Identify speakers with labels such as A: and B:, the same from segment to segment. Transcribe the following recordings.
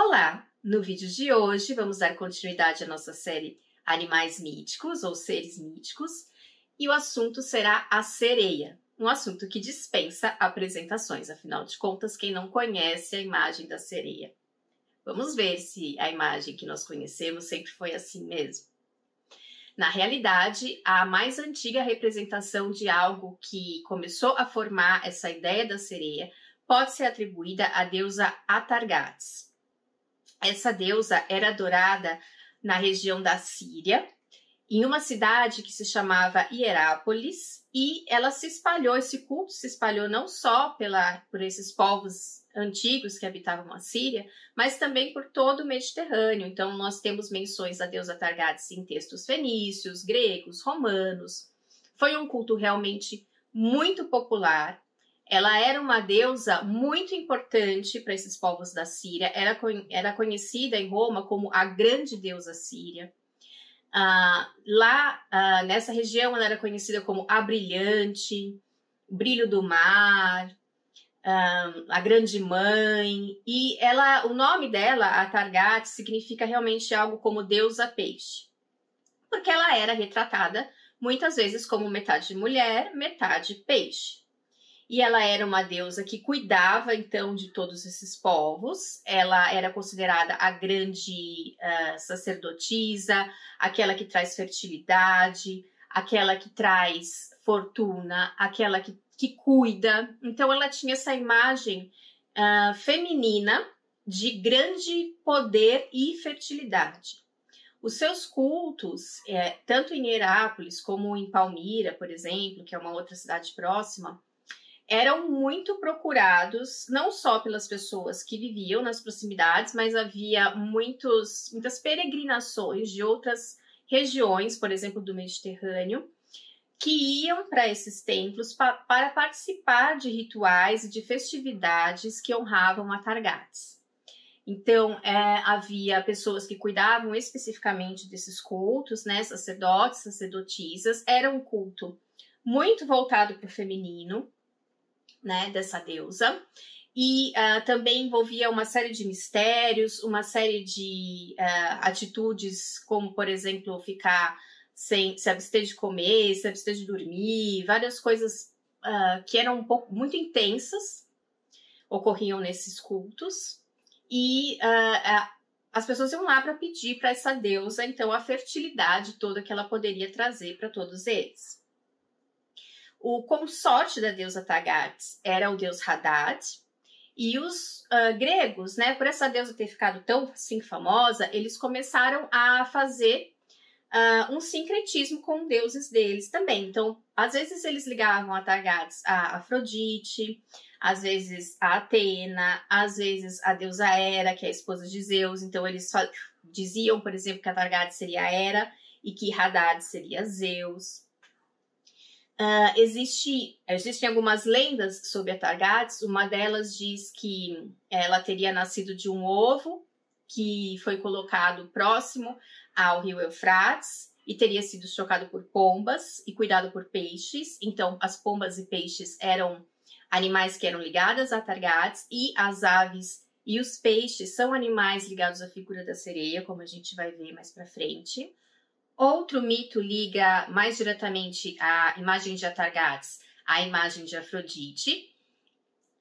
A: Olá! No vídeo de hoje vamos dar continuidade à nossa série Animais Míticos ou Seres Míticos e o assunto será a sereia, um assunto que dispensa apresentações, afinal de contas, quem não conhece a imagem da sereia? Vamos ver se a imagem que nós conhecemos sempre foi assim mesmo. Na realidade, a mais antiga representação de algo que começou a formar essa ideia da sereia pode ser atribuída à deusa Atargates. Essa deusa era adorada na região da Síria, em uma cidade que se chamava Hierápolis, e ela se espalhou, esse culto se espalhou não só por esses povos antigos que habitavam a Síria, mas também por todo o Mediterrâneo. Então nós temos menções da deusa Atargates em textos fenícios, gregos, romanos. Foi um culto realmente muito popular. Ela era uma deusa muito importante para esses povos da Síria, era conhecida em Roma como a grande deusa síria. Nessa região ela era conhecida como a brilhante, o brilho do mar, a grande mãe, e o nome dela, Atargates, significa realmente algo como deusa peixe, porque ela era retratada muitas vezes como metade mulher, metade peixe. E ela era uma deusa que cuidava, então, de todos esses povos. Ela era considerada a grande sacerdotisa, aquela que traz fertilidade, aquela que traz fortuna, aquela que cuida. Então, ela tinha essa imagem feminina de grande poder e fertilidade. Os seus cultos, tanto em Hierápolis como em Palmira, por exemplo, que é uma outra cidade próxima, eram muito procurados, não só pelas pessoas que viviam nas proximidades, mas havia muitas peregrinações de outras regiões, por exemplo, do Mediterrâneo, que iam para esses templos para participar de rituais e de festividades que honravam Atargates. Então, havia pessoas que cuidavam especificamente desses cultos, né, sacerdotes, sacerdotisas. Era um culto muito voltado para o feminino, né, dessa deusa, e também envolvia uma série de mistérios, uma série de atitudes, como, por exemplo, se abster de comer, se abster de dormir, várias coisas que eram muito intensas, ocorriam nesses cultos, e as pessoas iam lá para pedir para essa deusa, então, a fertilidade toda que ela poderia trazer para todos eles. O consorte da deusa Atargates era o deus Haddad, e os gregos, né, por essa deusa ter ficado tão assim famosa, eles começaram a fazer um sincretismo com deuses deles também. Então, às vezes eles ligavam a Atargates a Afrodite, às vezes a Atena, às vezes a deusa Hera, que é a esposa de Zeus. Então, eles diziam, por exemplo, que Atargates seria Hera e que Haddad seria Zeus. Existem algumas lendas sobre Atargates. Uma delas diz que ela teria nascido de um ovo que foi colocado próximo ao rio Eufrates e teria sido chocado por pombas e cuidado por peixes. Então, as pombas e peixes eram animais que eram ligados a Atargates, e as aves e os peixes são animais ligados à figura da sereia, como a gente vai ver mais pra frente. Outro mito liga mais diretamente a imagem de Atargates à imagem de Afrodite,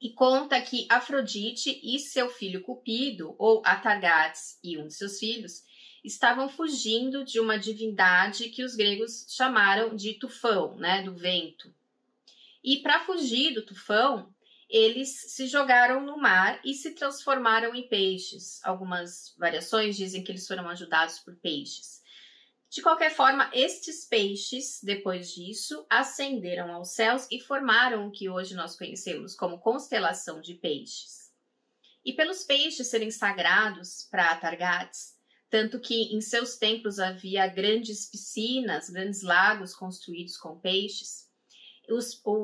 A: e conta que Afrodite e seu filho Cupido, ou Atargates e um de seus filhos, estavam fugindo de uma divindade que os gregos chamaram de tufão, né, do vento. E para fugir do tufão, eles se jogaram no mar e se transformaram em peixes. Algumas variações dizem que eles foram ajudados por peixes. De qualquer forma, estes peixes, depois disso, ascenderam aos céus e formaram o que hoje nós conhecemos como constelação de peixes. E pelos peixes serem sagrados para Atargates, tanto que em seus templos havia grandes piscinas, grandes lagos construídos com peixes,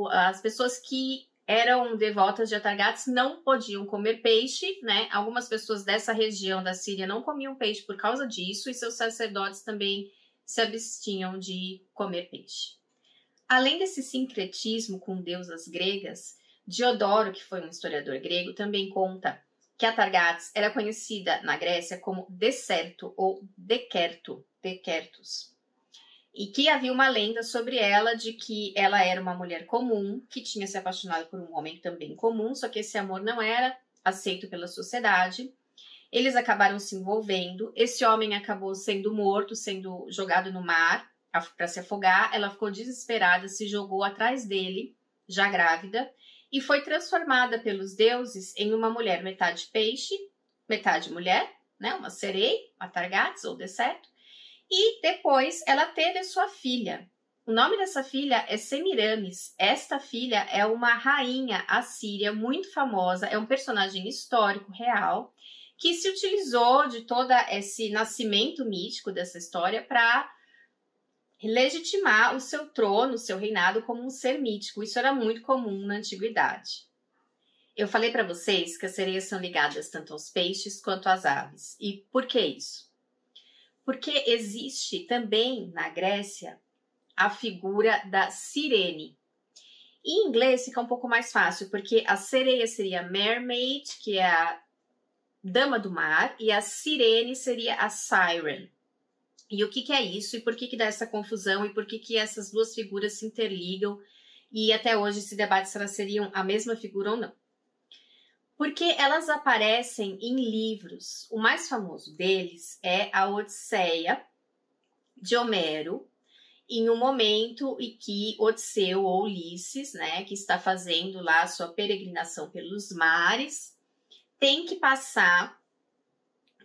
A: as pessoas que eram devotas de Atargates não podiam comer peixe, né? Algumas pessoas dessa região da Síria não comiam peixe por causa disso, e seus sacerdotes também se abstinham de comer peixe. Além desse sincretismo com deusas gregas, Diodoro, que foi um historiador grego, também conta que Atargates era conhecida na Grécia como Deserto ou Dequertus. E que havia uma lenda sobre ela de que ela era uma mulher comum, que tinha se apaixonado por um homem também comum, só que esse amor não era aceito pela sociedade. Eles acabaram se envolvendo, esse homem acabou sendo morto, sendo jogado no mar para se afogar. Ela ficou desesperada, se jogou atrás dele, já grávida, e foi transformada pelos deuses em uma mulher metade peixe, metade mulher, né? Uma sereia, Atargates ou Deserto. E depois ela teve a sua filha. O nome dessa filha é Semiramis. Esta filha é uma rainha assíria muito famosa, é um personagem histórico real, que se utilizou de todo esse nascimento mítico dessa história para legitimar o seu trono, o seu reinado como um ser mítico. Isso era muito comum na antiguidade. Eu falei para vocês que as sereias são ligadas tanto aos peixes quanto às aves. E por que isso? Porque existe também na Grécia a figura da sirene. Em inglês fica um pouco mais fácil, porque a sereia seria mermaid, que é a dama do mar, e a sirene seria a siren. E o que é isso? E por que dá essa confusão? E por que essas duas figuras se interligam? E até hoje se debate se elas seriam a mesma figura ou não. Porque elas aparecem em livros. O mais famoso deles é a Odisseia, de Homero, em um momento em que Odisseu ou Ulisses, né, que está fazendo lá a sua peregrinação pelos mares, tem que passar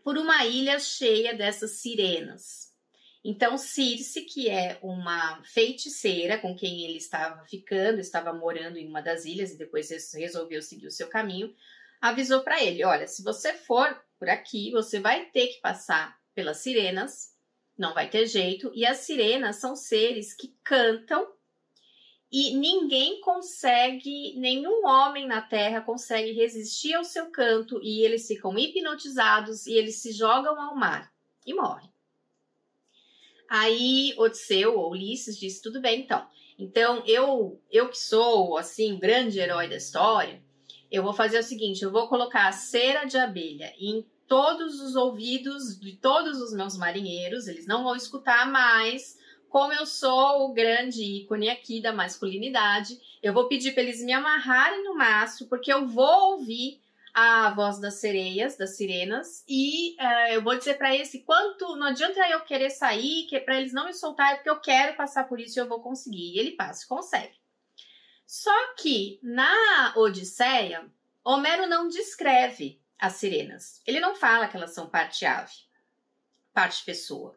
A: por uma ilha cheia dessas sirenas. Então, Circe, que é uma feiticeira com quem ele estava ficando, estava morando em uma das ilhas e depois resolveu seguir o seu caminho, avisou para ele, olha, se você for por aqui, você vai ter que passar pelas sirenas, não vai ter jeito, e as sirenas são seres que cantam e ninguém consegue, nenhum homem na Terra consegue resistir ao seu canto e eles ficam hipnotizados e eles se jogam ao mar e morrem. Aí Odisseu ou Ulisses disse, tudo bem então eu que sou assim, grande herói da história, eu vou fazer o seguinte, eu vou colocar cera de abelha em todos os ouvidos de todos os meus marinheiros, eles não vão escutar mais, como eu sou o grande ícone aqui da masculinidade, eu vou pedir para eles me amarrarem no mastro, porque eu vou ouvir a voz das sereias, das sirenas, e eu vou dizer para eles que não adianta eu querer sair, que é para eles não me soltarem, porque eu quero passar por isso e eu vou conseguir. E ele passa, consegue. Só que na Odisseia, Homero não descreve as sirenas. Ele não fala que elas são parte ave, parte pessoa.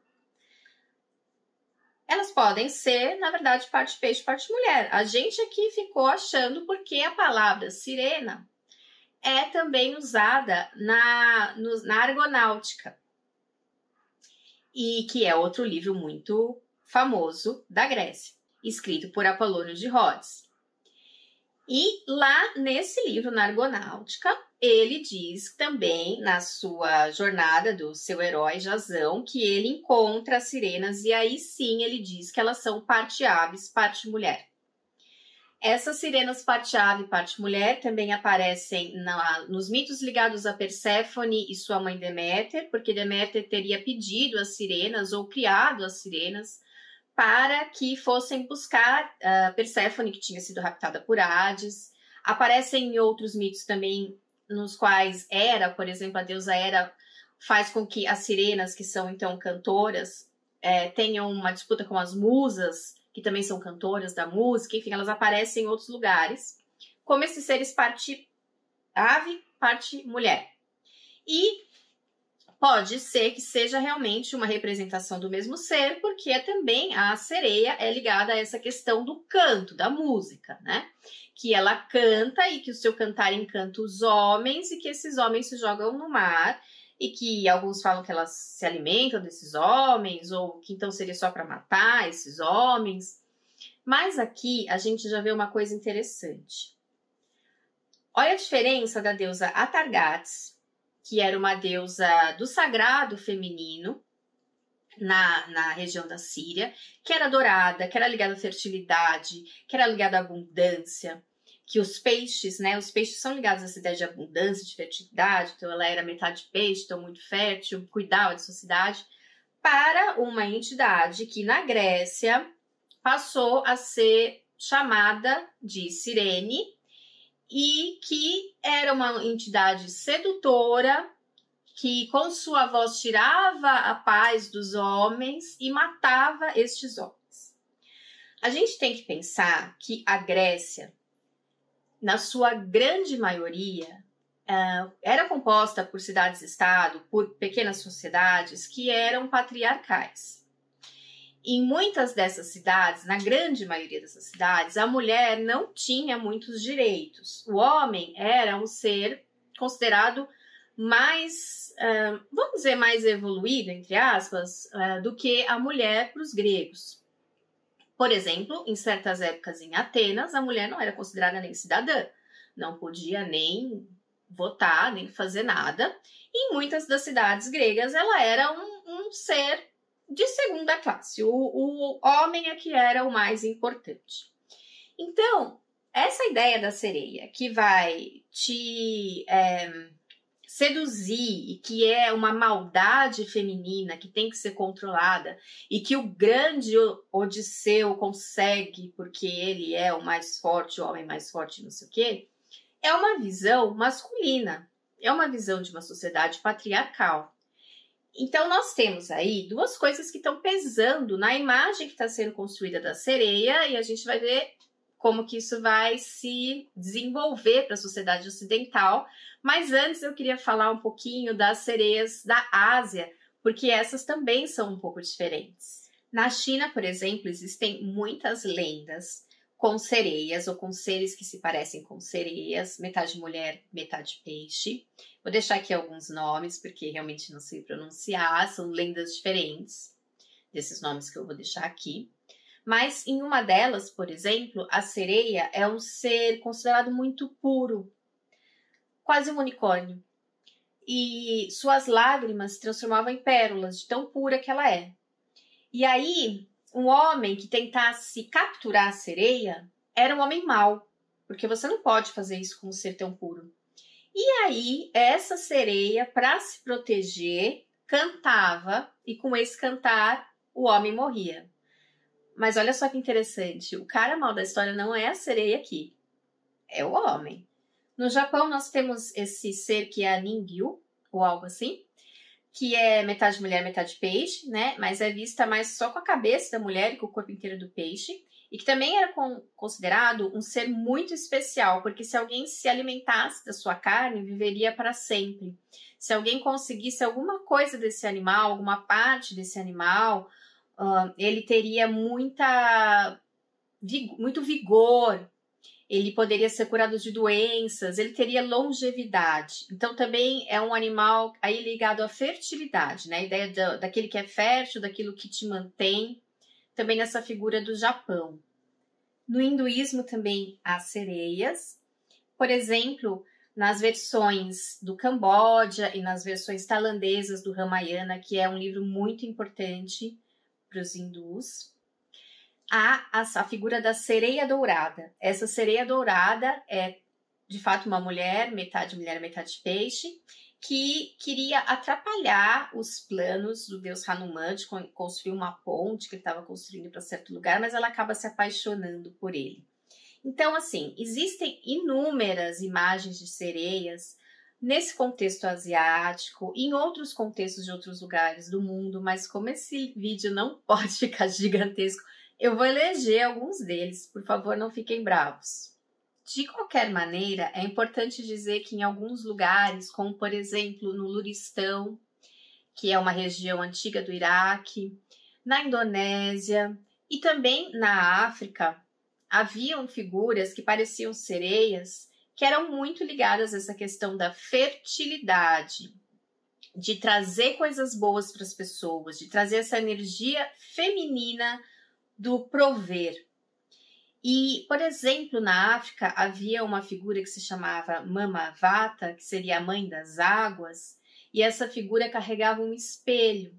A: Elas podem ser, na verdade, parte peixe, parte mulher. A gente aqui ficou achando porque a palavra sirena é também usada na Argonáutica, e que é outro livro muito famoso da Grécia, escrito por Apolônio de Rhodes. E lá nesse livro, na Argonáutica, ele diz também, na sua jornada do seu herói Jasão, que ele encontra as sirenas e aí sim ele diz que elas são parte aves, parte mulher. Essas sirenas parte ave, parte mulher também aparecem nos mitos ligados a Perséfone e sua mãe Deméter, porque Deméter teria pedido as sirenas ou criado as sirenas para que fossem buscar Perséfone, que tinha sido raptada por Hades. Aparecem em outros mitos também, nos quais Hera, por exemplo, a deusa Hera, faz com que as sirenas, que são então cantoras, tenham uma disputa com as musas, que também são cantoras da música, enfim, elas aparecem em outros lugares, como esses seres parte ave, parte mulher. E pode ser que seja realmente uma representação do mesmo ser, porque também a sereia é ligada a essa questão do canto, da música, né? Que ela canta e que o seu cantar encanta os homens e que esses homens se jogam no mar e que alguns falam que elas se alimentam desses homens ou que então seria só para matar esses homens. Mas aqui a gente já vê uma coisa interessante. Olha a diferença da deusa Atargates, que era uma deusa do sagrado feminino na região da Síria, que era adorada, que era ligada à fertilidade, que era ligada à abundância, que os peixes, né? Os peixes são ligados a essa ideia de abundância, de fertilidade, então ela era metade peixe, então muito fértil, cuidava de sua cidade, para uma entidade que na Grécia passou a ser chamada de Cirene e que era uma entidade sedutora que com sua voz tirava a paz dos homens e matava estes homens. A gente tem que pensar que a Grécia, na sua grande maioria, era composta por cidades-estado, por pequenas sociedades que eram patriarcais. Em muitas dessas cidades, na grande maioria dessas cidades, a mulher não tinha muitos direitos. O homem era um ser considerado mais, vamos dizer, mais evoluído, entre aspas, do que a mulher para os gregos. Por exemplo, em certas épocas em Atenas, a mulher não era considerada nem cidadã, não podia nem votar, nem fazer nada. E em muitas das cidades gregas, ela era um ser de segunda classe. O homem é que era o mais importante. Então, essa ideia da sereia que vai te seduzir e que é uma maldade feminina que tem que ser controlada e que o grande Odisseu consegue porque ele é o mais forte, o homem mais forte, não sei o quê, é uma visão masculina, é uma visão de uma sociedade patriarcal. Então nós temos aí duas coisas que estão pesando na imagem que está sendo construída da sereia e a gente vai ver como que isso vai se desenvolver para a sociedade ocidental. Mas antes eu queria falar um pouquinho das sereias da Ásia, porque essas também são um pouco diferentes. Na China, por exemplo, existem muitas lendas com sereias ou com seres que se parecem com sereias, metade mulher, metade peixe. Vou deixar aqui alguns nomes, porque realmente não sei pronunciar, são lendas diferentes desses nomes que eu vou deixar aqui. Mas em uma delas, por exemplo, a sereia é um ser considerado muito puro, quase um unicórnio. E suas lágrimas se transformavam em pérolas, de tão pura que ela é. E aí, um homem que tentasse capturar a sereia era um homem mau, porque você não pode fazer isso com um ser tão puro. E aí, essa sereia, para se proteger, cantava, e com esse cantar, o homem morria. Mas olha só que interessante, o cara mal da história não é a sereia aqui, é o homem. No Japão, nós temos esse ser que é a Ningyu, ou algo assim, que é metade mulher, metade peixe, né? Mas é vista mais só com a cabeça da mulher e com o corpo inteiro do peixe. E que também era considerado um ser muito especial, porque se alguém se alimentasse da sua carne, viveria para sempre. Se alguém conseguisse alguma coisa desse animal, alguma parte desse animal, ele teria muito vigor, ele poderia ser curado de doenças, ele teria longevidade. Então também é um animal aí ligado à fertilidade, né? A ideia daquele que é fértil, daquilo que te mantém, também nessa figura do Japão. No hinduísmo também há sereias, por exemplo, nas versões do Camboja e nas versões tailandesas do Ramayana, que é um livro muito importante para os hindus, há a figura da sereia dourada. Essa sereia dourada é, de fato, uma mulher, metade peixe, que queria atrapalhar os planos do deus Hanuman de construir uma ponte que ele estava construindo para certo lugar, mas ela acaba se apaixonando por ele. Então, assim, existem inúmeras imagens de sereias nesse contexto asiático, em outros contextos de outros lugares do mundo, mas como esse vídeo não pode ficar gigantesco, eu vou eleger alguns deles, por favor, não fiquem bravos. De qualquer maneira, é importante dizer que em alguns lugares, como por exemplo no Luristão, que é uma região antiga do Iraque, na Indonésia e também na África, haviam figuras que pareciam sereias que eram muito ligadas a essa questão da fertilidade, de trazer coisas boas para as pessoas, de trazer essa energia feminina do prover. E, por exemplo, na África havia uma figura que se chamava Mama Vata, que seria a mãe das águas, e essa figura carregava um espelho.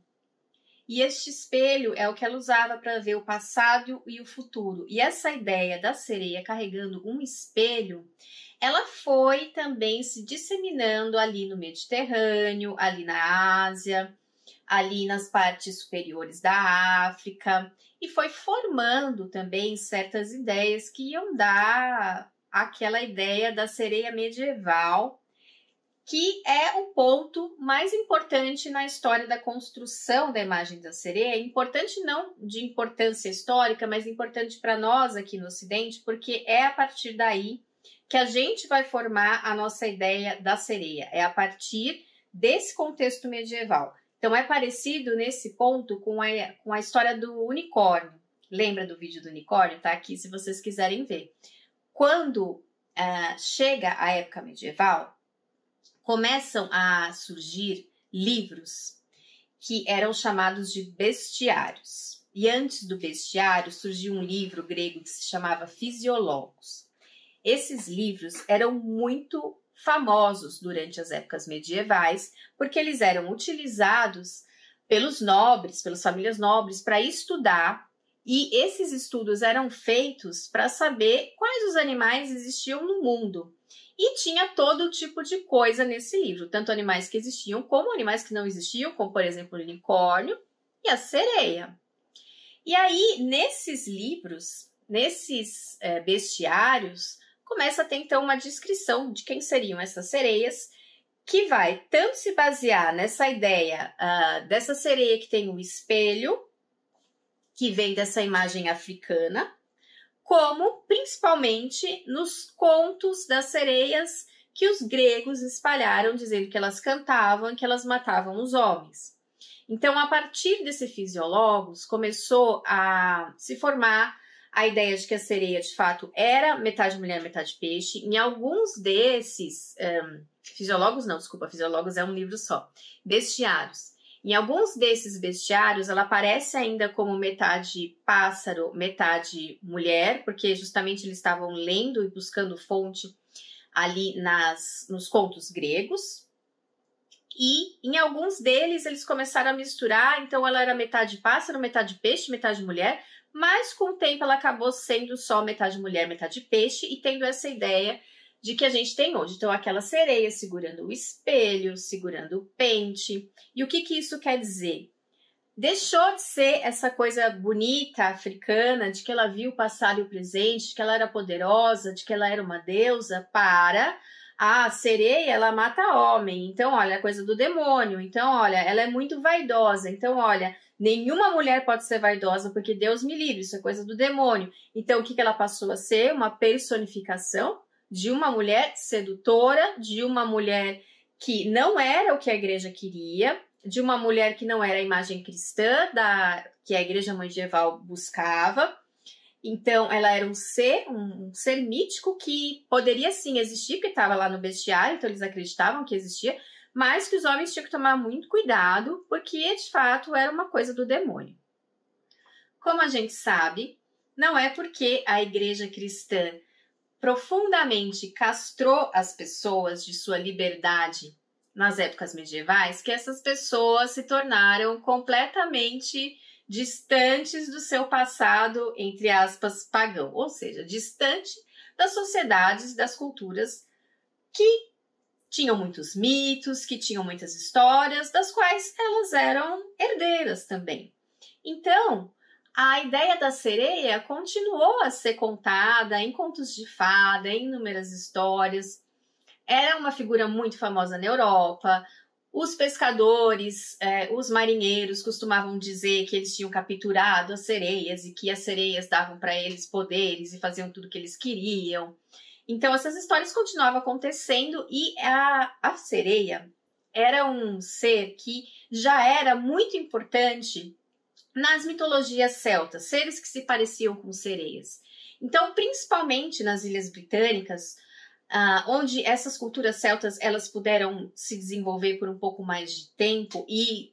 A: e este espelho é o que ela usava para ver o passado e o futuro. E essa ideia da sereia carregando um espelho, ela foi também se disseminando ali no Mediterrâneo, ali na Ásia, ali nas partes superiores da África, e foi formando também certas ideias que iam dar aquela ideia da sereia medieval, que é o ponto mais importante na história da construção da imagem da sereia. Importante não de importância histórica, mas importante para nós aqui no Ocidente, porque é a partir daí que a gente vai formar a nossa ideia da sereia. É a partir desse contexto medieval. Então é parecido nesse ponto com a história do unicórnio. Lembra do vídeo do unicórnio? Tá aqui se vocês quiserem ver. Quando chega a época medieval, começam a surgir livros que eram chamados de bestiários. E antes do bestiário surgiu um livro grego que se chamava Fisiologos. Esses livros eram muito famosos durante as épocas medievais, porque eles eram utilizados pelos nobres, pelas famílias nobres, para estudar, e esses estudos eram feitos para saber quais os animais existiam no mundo. E tinha todo tipo de coisa nesse livro, tanto animais que existiam como animais que não existiam, como por exemplo o unicórnio e a sereia. E aí, nesses livros, nesses bestiários, começa a ter então uma descrição de quem seriam essas sereias, que vai tanto se basear nessa ideia dessa sereia que tem um espelho, que vem dessa imagem africana, como principalmente nos contos das sereias que os gregos espalharam, dizendo que elas cantavam e que elas matavam os homens. Então, a partir desse Fisiologos, começou a se formar a ideia de que a sereia, de fato, era metade mulher, metade peixe. Em alguns desses, Fisiologos é um livro só, bestiários. Em alguns desses bestiários, ela aparece ainda como metade pássaro, metade mulher, porque justamente eles estavam lendo e buscando fonte ali nos contos gregos. E em alguns deles, eles começaram a misturar, então ela era metade pássaro, metade peixe, metade mulher, mas com o tempo ela acabou sendo só metade mulher, metade peixe, e tendo essa ideia de que a gente tem hoje. Então, aquela sereia segurando o espelho, segurando o pente. E o que isso quer dizer? Deixou de ser essa coisa bonita, africana, de que ela viu o passado e o presente, de que ela era poderosa, de que ela era uma deusa, para a sereia, ela mata homem. Então, olha, é coisa do demônio. Então, olha, ela é muito vaidosa. Então, olha, nenhuma mulher pode ser vaidosa, porque Deus me livre, isso é coisa do demônio. Então, o que ela passou a ser? Uma personificação de uma mulher sedutora, de uma mulher que não era o que a igreja queria, de uma mulher que não era a imagem cristã que a igreja medieval buscava. Então, ela era um ser mítico que poderia sim existir, porque estava lá no bestiário, então eles acreditavam que existia, mas que os homens tinham que tomar muito cuidado, porque de fato era uma coisa do demônio. Como a gente sabe, não é porque a igreja cristã profundamente castrou as pessoas de sua liberdade nas épocas medievais, que essas pessoas se tornaram completamente distantes do seu passado, entre aspas, pagão, ou seja, distante das sociedades, das culturas que tinham muitos mitos, que tinham muitas histórias, das quais elas eram herdeiras também. Então, a ideia da sereia continuou a ser contada em contos de fada, em inúmeras histórias. Era uma figura muito famosa na Europa. Os pescadores, os marinheiros costumavam dizer que eles tinham capturado as sereias e que as sereias davam para eles poderes e faziam tudo o que eles queriam. Então, essas histórias continuavam acontecendo e a sereia era um ser que já era muito importante nas mitologias celtas, seres que se pareciam com sereias. Então, principalmente nas Ilhas Britânicas, onde essas culturas celtas elas puderam se desenvolver por um pouco mais de tempo e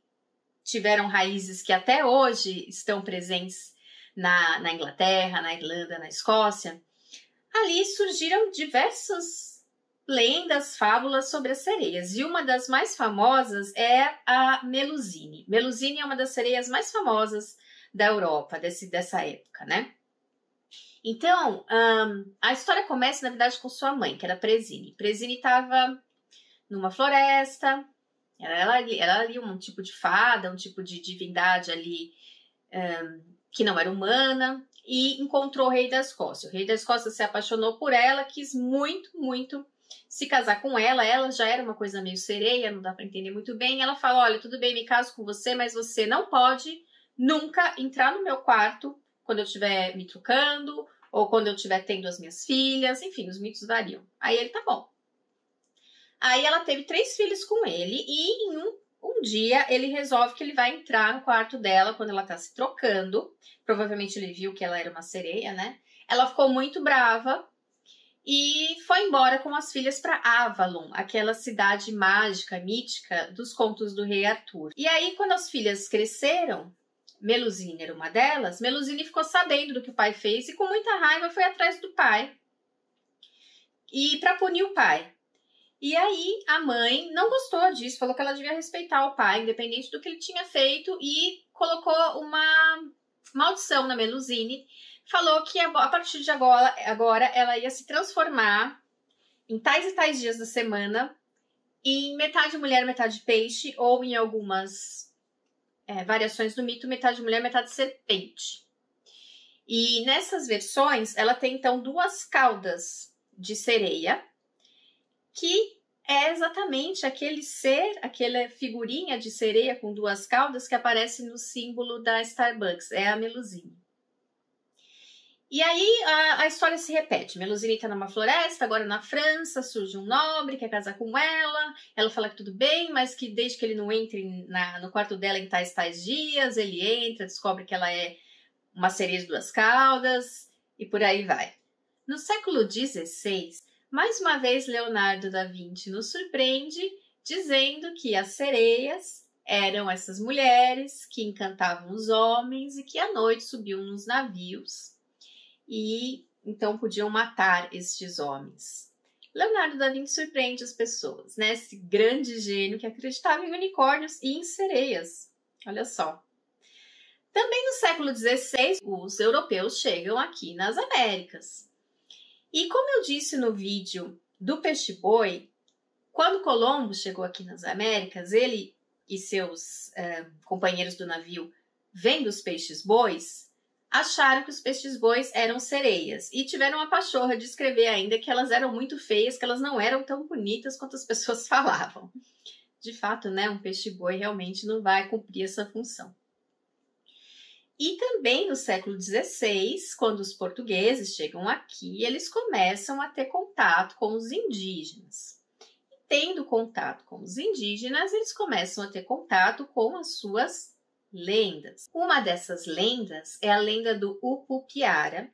A: tiveram raízes que até hoje estão presentes na Inglaterra, na Irlanda, na Escócia, ali surgiram diversas lendas, fábulas sobre as sereias. E uma das mais famosas é a Melusine. Melusine é uma das sereias mais famosas da Europa, dessa época, né? Então, a história começa, na verdade, com sua mãe, que era Presine. Presine estava numa floresta, ela era ali um tipo de fada, um tipo de divindade ali que não era humana, e encontrou o rei da Escócia. O rei da Escócia se apaixonou por ela, quis muito, muito se casar com ela. Ela já era uma coisa meio sereia, não dá para entender muito bem. Ela fala, olha, tudo bem, me caso com você, mas você não pode nunca entrar no meu quarto quando eu estiver me trucando, ou quando eu estiver tendo as minhas filhas, enfim, os mitos variam. Aí ele, tá bom. Aí ela teve 3 filhos com ele, e em um dia ele resolve que ele vai entrar no quarto dela quando ela tá se trocando. Provavelmente ele viu que ela era uma sereia, né? Ela ficou muito brava e foi embora com as filhas para Avalon, aquela cidade mágica, mítica dos contos do rei Arthur. E aí, quando as filhas cresceram, Melusine era uma delas, Melusine ficou sabendo do que o pai fez e com muita raiva foi atrás do pai e para punir o pai. E aí a mãe não gostou disso, falou que ela devia respeitar o pai, independente do que ele tinha feito, e colocou uma maldição na Melusine. Falou que a partir de agora ela ia se transformar em tais e tais dias da semana em metade mulher, metade peixe, ou em algumas variações do mito, metade mulher, metade serpente. E nessas versões ela tem então 2 caudas de sereia, que é exatamente aquele ser, aquela figurinha de sereia com 2 caudas que aparece no símbolo da Starbucks, é a Melusine. E aí a história se repete. Melusine está numa floresta, agora na França, surge um nobre, quer casar com ela fala que tudo bem, mas que desde que ele não entre no quarto dela em tais dias, ele entra, descobre que ela é uma sereia de 2 caudas, e por aí vai. No século XVI, mais uma vez, Leonardo da Vinci nos surpreende dizendo que as sereias eram essas mulheres que encantavam os homens e que à noite subiam nos navios e então podiam matar estes homens. Leonardo da Vinci surpreende as pessoas, né? Esse grande gênio que acreditava em unicórnios e em sereias. Olha só. Também no século XVI, os europeus chegam aqui nas Américas. E como eu disse no vídeo do peixe-boi, quando Colombo chegou aqui nas Américas, ele e seus companheiros do navio, vendo os peixes-bois, acharam que os peixes-bois eram sereias e tiveram a pachorra de escrever ainda que elas eram muito feias, que elas não eram tão bonitas quanto as pessoas falavam. De fato, né, um peixe-boi realmente não vai cumprir essa função. E também no século XVI, quando os portugueses chegam aqui, eles começam a ter contato com os indígenas. E tendo contato com os indígenas, eles começam a ter contato com as suas lendas. Uma dessas lendas é a lenda do Upupiara,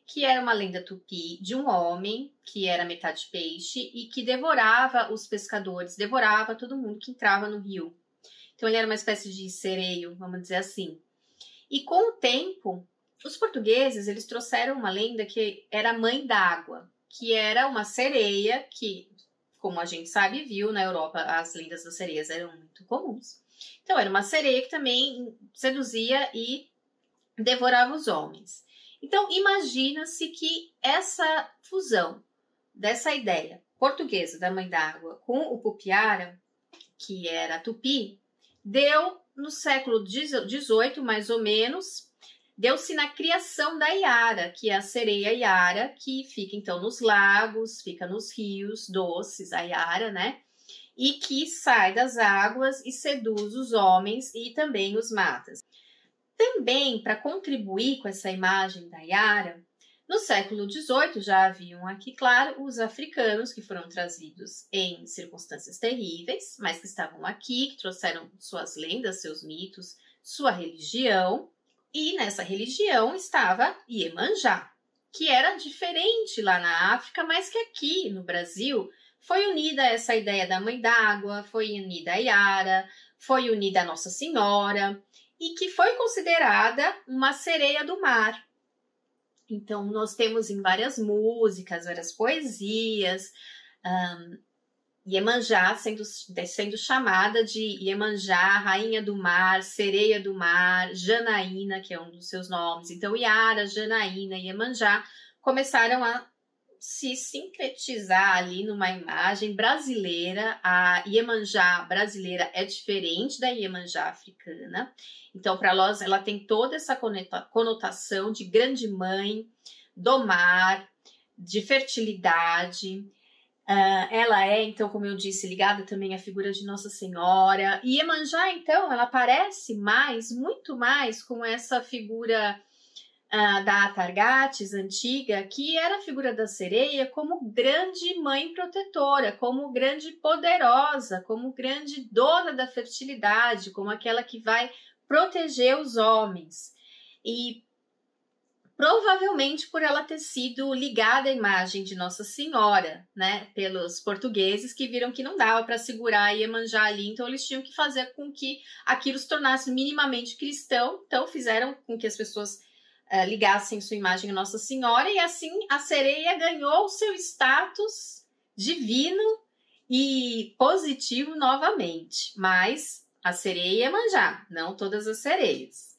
A: que era uma lenda tupi de um homem que era metade peixe e que devorava os pescadores, devorava todo mundo que entrava no rio. Então ele era uma espécie de sereio, vamos dizer assim. E com o tempo, os portugueses eles trouxeram uma lenda que era a mãe d'água, que era uma sereia que, como a gente sabe, viu na Europa, as lendas das sereias eram muito comuns. Então era uma sereia que também seduzia e devorava os homens. Então imagina-se que essa fusão dessa ideia portuguesa da mãe d'água com o Pupiara, que era tupi, deu no século XVIII, mais ou menos, deu-se na criação da Iara, que é a sereia Iara, que fica então nos lagos, fica nos rios doces, a Iara, né? E que sai das águas e seduz os homens e também os mata. Também, para contribuir com essa imagem da Iara, no século XVIII já haviam aqui, claro, os africanos que foram trazidos em circunstâncias terríveis, mas que estavam aqui, que trouxeram suas lendas, seus mitos, sua religião. E nessa religião estava Iemanjá, que era diferente lá na África, mas que aqui no Brasil foi unida a essa ideia da mãe d'água, foi unida a Iara, foi unida a Nossa Senhora e que foi considerada uma sereia do mar. Então, nós temos em várias músicas, várias poesias, Iemanjá sendo chamada de Iemanjá, rainha do mar, sereia do mar, Janaína, que é um dos seus nomes. Então, Iara, Janaína e Iemanjá começaram a se sincretizar ali numa imagem brasileira. A Iemanjá brasileira é diferente da Iemanjá africana. Então, para nós, ela tem toda essa conotação de grande mãe, do mar, de fertilidade. Ela é, então, como eu disse, ligada também à figura de Nossa Senhora. E Iemanjá, então, ela parece muito mais com essa figura da Atargates antiga, que era a figura da sereia como grande mãe protetora, como grande poderosa, como grande dona da fertilidade, como aquela que vai proteger os homens. E provavelmente por ela ter sido ligada à imagem de Nossa Senhora, né, pelos portugueses, que viram que não dava para segurar a Iemanjá ali, então eles tinham que fazer com que aquilo se tornasse minimamente cristão, então fizeram com que as pessoas ligassem sua imagem a Nossa Senhora, e assim a sereia ganhou o seu status divino e positivo novamente, mas a sereia Iemanjá, não todas as sereias.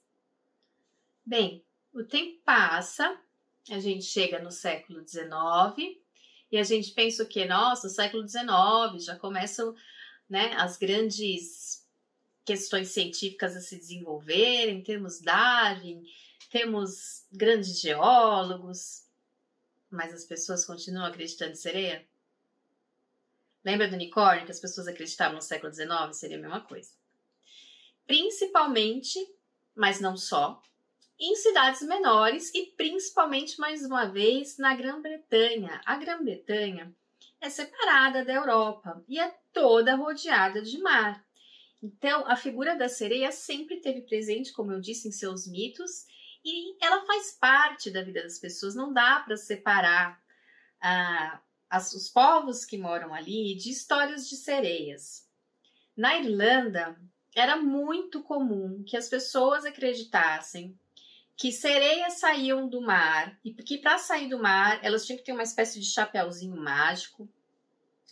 A: Bem, o tempo passa, a gente chega no século XIX e a gente pensa o quê? Nossa, o século XIX já começam, né, as grandes questões científicas a se desenvolverem, temos Darwin, temos grandes geólogos, mas as pessoas continuam acreditando em sereia? Lembra do unicórnio que as pessoas acreditavam no século XIX? Seria a mesma coisa. Principalmente, mas não só, em cidades menores e principalmente, mais uma vez, na Grã-Bretanha. A Grã-Bretanha é separada da Europa e é toda rodeada de mar. Então, a figura da sereia sempre esteve presente, como eu disse, em seus mitos, e ela faz parte da vida das pessoas. Não dá para separar os povos que moram ali de histórias de sereias. Na Irlanda, era muito comum que as pessoas acreditassem que sereias saíam do mar e que para sair do mar elas tinham que ter uma espécie de chapeuzinho mágico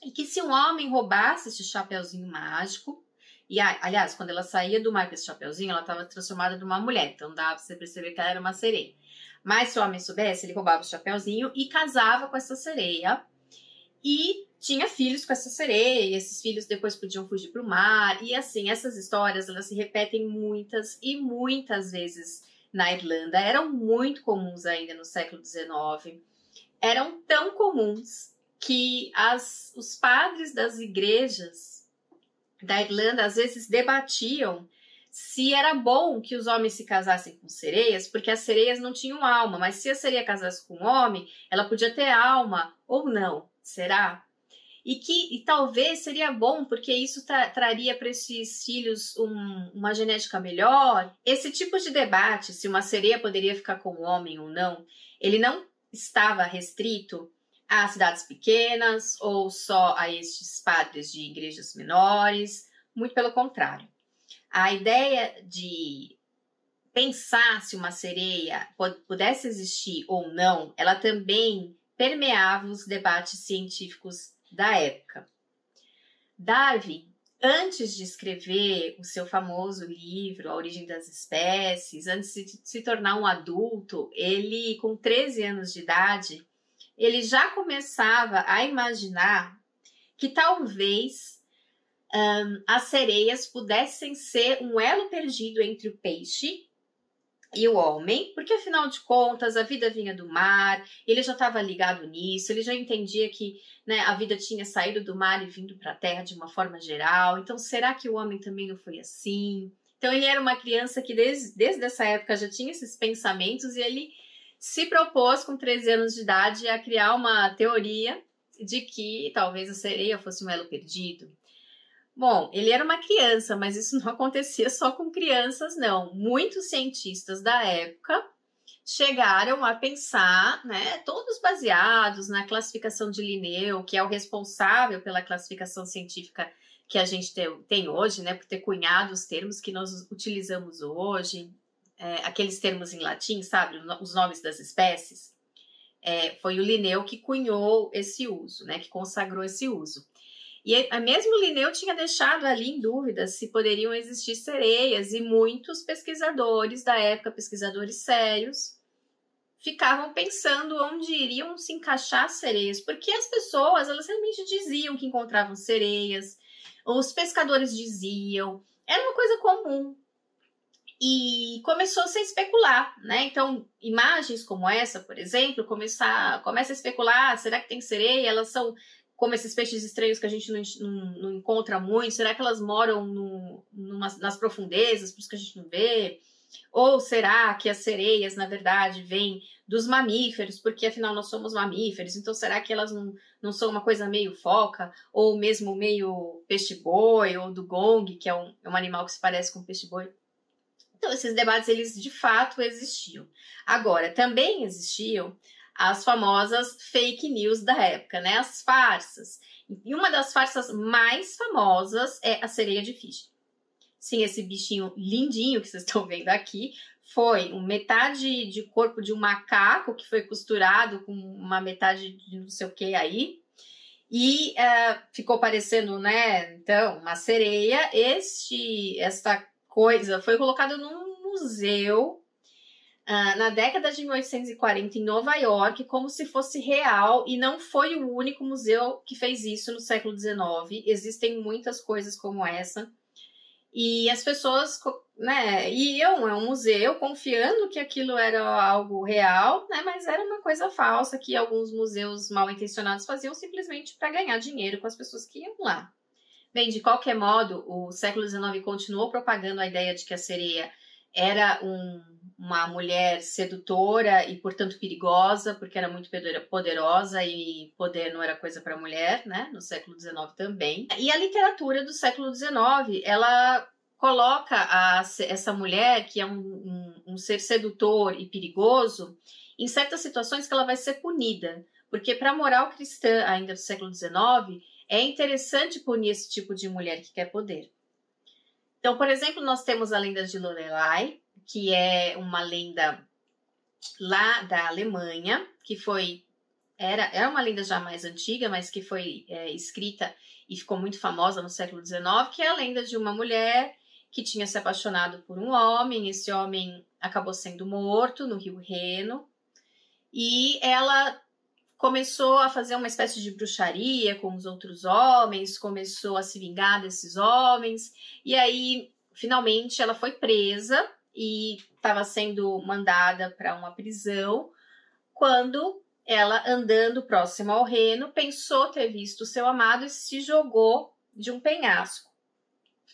A: e que se um homem roubasse esse chapeuzinho mágico, e aliás, quando ela saía do mar com esse chapeuzinho, ela estava transformada numa mulher, então dava para você perceber que ela era uma sereia. Mas se o homem soubesse, ele roubava o chapeuzinho e casava com essa sereia e tinha filhos com essa sereia, e esses filhos depois podiam fugir para o mar, e assim, essas histórias elas se repetem muitas e muitas vezes na Irlanda, eram muito comuns ainda no século XIX, eram tão comuns que os padres das igrejas da Irlanda às vezes debatiam se era bom que os homens se casassem com sereias, porque as sereias não tinham alma, mas se a sereia casasse com um homem, ela podia ter alma ou não, será? E talvez seria bom, porque isso traria para esses filhos uma genética melhor. Esse tipo de debate, se uma sereia poderia ficar com um homem ou não, ele não estava restrito a cidades pequenas ou só a estes padres de igrejas menores, muito pelo contrário. A ideia de pensar se uma sereia pudesse existir ou não, ela também permeava os debates científicos da época. Darwin, antes de escrever o seu famoso livro A Origem das Espécies, antes de se tornar um adulto, ele, com 13 anos de idade, ele já começava a imaginar que talvez as sereias pudessem ser um elo perdido entre o peixe e o homem, porque afinal de contas a vida vinha do mar, ele já estava ligado nisso, ele já entendia que, né, a vida tinha saído do mar e vindo para a terra de uma forma geral, então será que o homem também não foi assim? Então ele era uma criança que desde essa época já tinha esses pensamentos e ele se propôs com 13 anos de idade a criar uma teoria de que talvez a sereia fosse um elo perdido. Bom, ele era uma criança, mas isso não acontecia só com crianças, não. Muitos cientistas da época chegaram a pensar, né, todos baseados na classificação de Linneu, que é o responsável pela classificação científica que a gente tem hoje, né, por ter cunhado os termos que nós utilizamos hoje, aqueles termos em latim, sabe, os nomes das espécies. Foi o Linneu que cunhou esse uso, né, que consagrou esse uso. E mesmo Linneu tinha deixado ali em dúvida se poderiam existir sereias, e muitos pesquisadores da época, pesquisadores sérios, ficavam pensando onde iriam se encaixar as sereias, porque as pessoas, elas realmente diziam que encontravam sereias, os pescadores diziam, era uma coisa comum. E começou a se especular, né? Então, imagens como essa, por exemplo, começa a especular, será que tem sereia? Elas são como esses peixes estranhos que a gente não encontra muito, será que elas moram nas profundezas, por isso que a gente não vê? Ou será que as sereias, na verdade, vêm dos mamíferos, porque afinal nós somos mamíferos, então será que elas não são uma coisa meio foca, ou mesmo meio peixe-boi, ou dugong, que é um animal que se parece com peixe-boi? Então, esses debates, eles de fato existiam. Agora, também existiam as famosas fake news da época, né? As farsas. E uma das farsas mais famosas é a sereia de Fiji. Sim, esse bichinho lindinho que vocês estão vendo aqui foi metade de corpo de um macaco que foi costurado com uma metade de não sei o que aí. E ficou parecendo, né? Então, uma sereia. Esta coisa foi colocada num museu na década de 1840 em Nova York, como se fosse real, e não foi o único museu que fez isso no século XIX. Existem muitas coisas como essa, e as pessoas, né, iam a um museu confiando que aquilo era algo real, né, mas era uma coisa falsa que alguns museus mal intencionados faziam simplesmente para ganhar dinheiro com as pessoas que iam lá. Bem, de qualquer modo, o século XIX continuou propagando a ideia de que a sereia era uma mulher sedutora e, portanto, perigosa, porque era muito poderosa e poder não era coisa para mulher, né? No século XIX também. E a literatura do século XIX, ela coloca essa mulher, que é um ser sedutor e perigoso, em certas situações que ela vai ser punida. Porque para a moral cristã ainda do século XIX, é interessante punir esse tipo de mulher que quer poder. Então, por exemplo, nós temos a lenda de Lorelai, que é uma lenda lá da Alemanha, que era uma lenda já mais antiga, mas que foi escrita e ficou muito famosa no século XIX, que é a lenda de uma mulher que tinha se apaixonado por um homem. Esse homem acabou sendo morto no Rio Reno, e ela começou a fazer uma espécie de bruxaria com os outros homens, começou a se vingar desses homens, e aí, finalmente, ela foi presa e estava sendo mandada para uma prisão, quando ela, andando próximo ao Reno, pensou ter visto o seu amado e se jogou de um penhasco.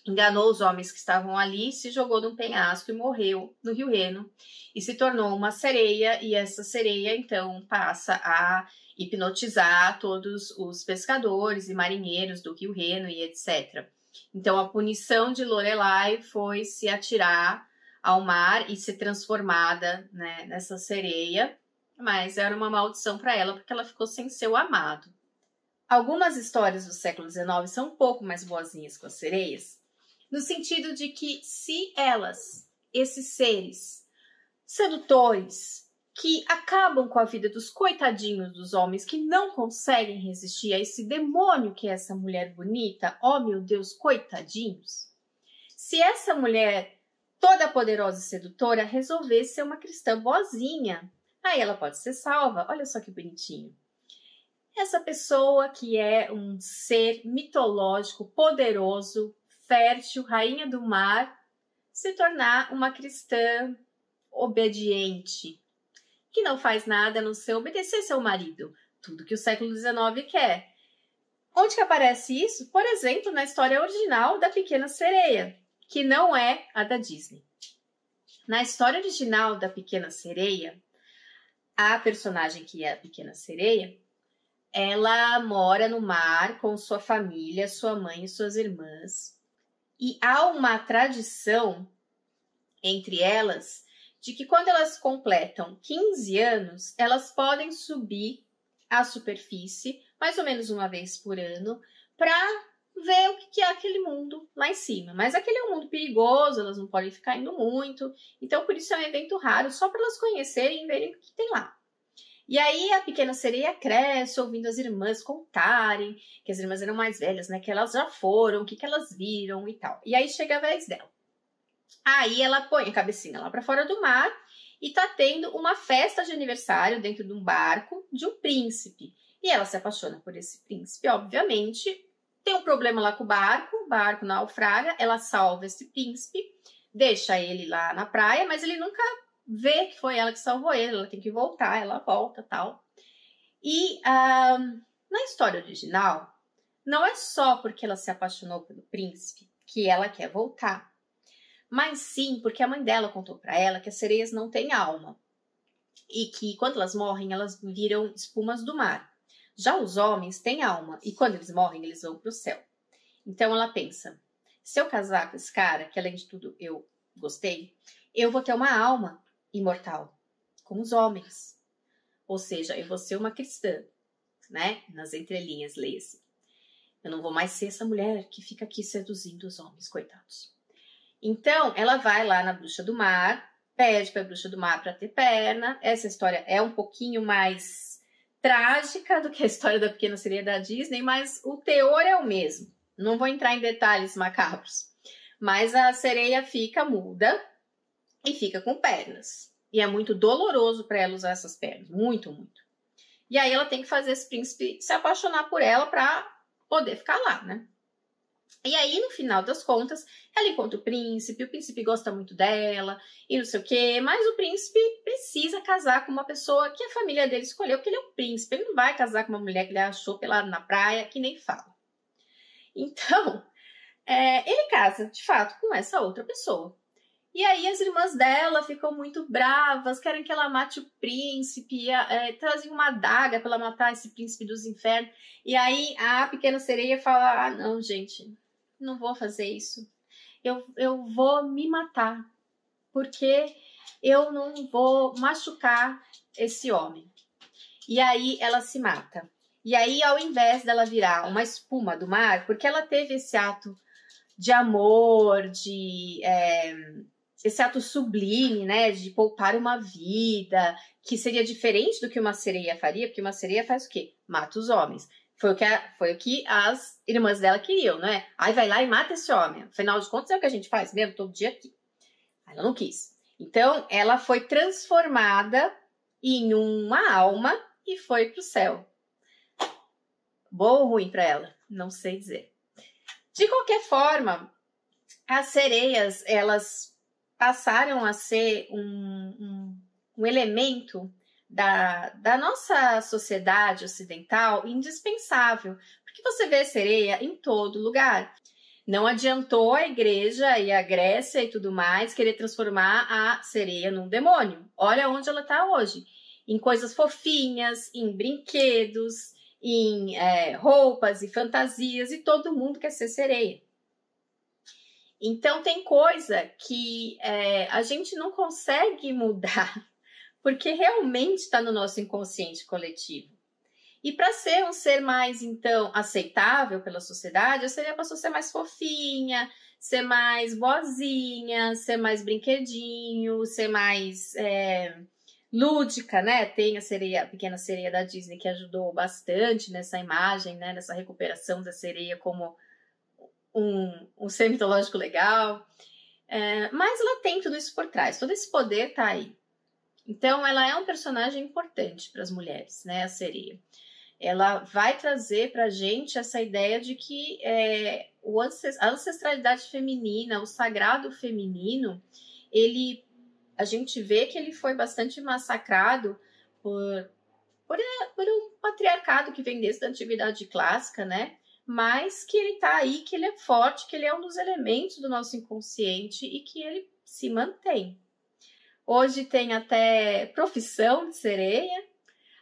A: Enganou os homens que estavam ali, se jogou de um penhasco e morreu no Rio Reno, e se tornou uma sereia, e essa sereia, então, passa a hipnotizar todos os pescadores e marinheiros do Rio Reno e etc. Então, a punição de Lorelai foi se atirar ao mar e ser transformada, né, nessa sereia, mas era uma maldição para ela, porque ela ficou sem seu amado. Algumas histórias do século XIX são um pouco mais boazinhas com as sereias, no sentido de que se elas, esses seres sedutores, que acabam com a vida dos coitadinhos dos homens que não conseguem resistir a esse demônio que é essa mulher bonita, oh meu Deus, coitadinhos, se essa mulher toda poderosa e sedutora resolver ser uma cristã boazinha, aí ela pode ser salva. Olha só que bonitinho. Essa pessoa que é um ser mitológico, poderoso, fértil, rainha do mar, se tornar uma cristã obediente, que não faz nada a não ser obedecer seu marido. Tudo que o século XIX quer. Onde que aparece isso? Por exemplo, na história original da Pequena Sereia, que não é a da Disney. Na história original da Pequena Sereia, a personagem que é a Pequena Sereia, ela mora no mar com sua família, sua mãe e suas irmãs. E há uma tradição entre elas de que quando elas completam 15 anos, elas podem subir à superfície, mais ou menos uma vez por ano, para ver o que é aquele mundo lá em cima. Mas aquele é um mundo perigoso, elas não podem ficar indo muito, então por isso é um evento raro, só para elas conhecerem e verem o que tem lá. E aí a pequena sereia cresce ouvindo as irmãs contarem que as irmãs eram mais velhas, né? Que elas já foram, o que elas viram e tal. E aí chega a vez dela. Aí ela põe a cabecinha lá para fora do mar e tá tendo uma festa de aniversário dentro de um barco de um príncipe. E ela se apaixona por esse príncipe, obviamente. Tem um problema lá com o barco naufraga, ela salva esse príncipe, deixa ele lá na praia, mas ele nunca vê que foi ela que salvou ele, ela tem que voltar, ela volta, tal. E na história original, não é só porque ela se apaixonou pelo príncipe que ela quer voltar, mas sim porque a mãe dela contou para ela que as sereias não têm alma e que quando elas morrem, elas viram espumas do mar. Já os homens têm alma e quando eles morrem, eles vão para o céu. Então ela pensa, se eu casar com esse cara, que além de tudo eu gostei, eu vou ter uma alma imortal, como os homens. Ou seja, eu vou ser uma cristã, né? Nas entrelinhas, leia-se. Eu não vou mais ser essa mulher que fica aqui seduzindo os homens, coitados. Então, ela vai lá na bruxa do mar, pede para a bruxa do mar para ter perna. Essa história é um pouquinho mais trágica do que a história da pequena sereia da Disney, mas o teor é o mesmo. Não vou entrar em detalhes macabros. Mas a sereia fica muda e fica com pernas. E é muito doloroso para ela usar essas pernas. Muito, muito. E aí ela tem que fazer esse príncipe se apaixonar por ela para poder ficar lá, né? E aí, no final das contas, ela encontra o príncipe gosta muito dela e não sei o quê, mas o príncipe precisa casar com uma pessoa que a família dele escolheu, porque ele é um príncipe, ele não vai casar com uma mulher que ele achou pelada na praia, que nem fala. Então, ele casa, de fato, com essa outra pessoa. E aí as irmãs dela ficam muito bravas, querem que ela mate o príncipe, trazem uma adaga para ela matar esse príncipe dos infernos. E aí a pequena sereia fala, ah, não, gente, não vou fazer isso. Eu vou me matar, porque eu não vou machucar esse homem. E aí ela se mata. E aí, ao invés dela virar uma espuma do mar, porque ela teve esse ato de amor, esse ato sublime, né, de poupar uma vida, que seria diferente do que uma sereia faria, porque uma sereia faz o quê? Mata os homens. Foi o que as irmãs dela queriam, né? Aí vai lá e mata esse homem. Afinal de contas, é o que a gente faz mesmo todo dia aqui. Ela não quis. Então, ela foi transformada em uma alma e foi pro céu. Bom ou ruim para ela? Não sei dizer. De qualquer forma, as sereias, elas passaram a ser um elemento da nossa sociedade ocidental indispensável, porque você vê sereia em todo lugar. Não adiantou a igreja e a Grécia e tudo mais querer transformar a sereia num demônio. Olha onde ela está hoje. Em coisas fofinhas, em brinquedos, em roupas e fantasias, e todo mundo quer ser sereia. Então tem coisa que a gente não consegue mudar, porque realmente está no nosso inconsciente coletivo. E para ser um ser mais, então, aceitável pela sociedade, a sereia passou a ser mais fofinha, ser mais boazinha, ser mais brinquedinho, ser mais lúdica, né? Tem a pequena sereia da Disney que ajudou bastante nessa imagem, né? Nessa recuperação da sereia como um ser mitológico legal. Mas ela tem tudo isso por trás, todo esse poder tá aí. Então, ela é um personagem importante para as mulheres, né? A sereia. Ela vai trazer para a gente essa ideia de que a ancestralidade feminina, o sagrado feminino, a gente vê que ele foi bastante massacrado por um patriarcado que vem desde a antiguidade clássica, né? Mas que ele tá aí, que ele é forte, que ele é um dos elementos do nosso inconsciente e que ele se mantém. Hoje tem até profissão de sereia.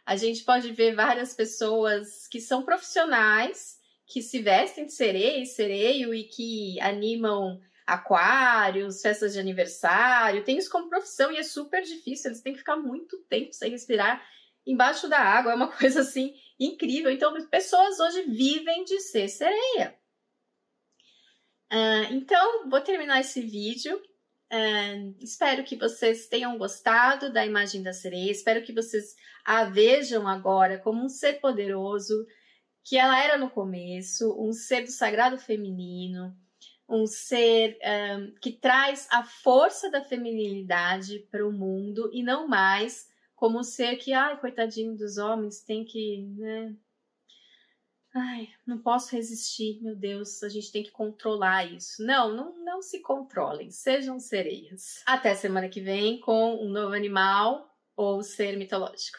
A: A gente pode ver várias pessoas que são profissionais, que se vestem de sereia e sereio e que animam aquários, festas de aniversário. Tem isso como profissão e é super difícil. Eles têm que ficar muito tempo sem respirar embaixo da água. É uma coisa assim incrível. Então, pessoas hoje vivem de ser sereia. Então, vou terminar esse vídeo Espero que vocês tenham gostado da imagem da sereia, espero que vocês a vejam agora como um ser poderoso que ela era no começo, um ser do sagrado feminino, um ser que traz a força da feminilidade para o mundo e não mais como um ser que, ai, coitadinho dos homens, tem que, né? Ai, não posso resistir, meu Deus, a gente tem que controlar isso. Não se controlem, sejam sereias. Até semana que vem com um novo animal ou ser mitológico.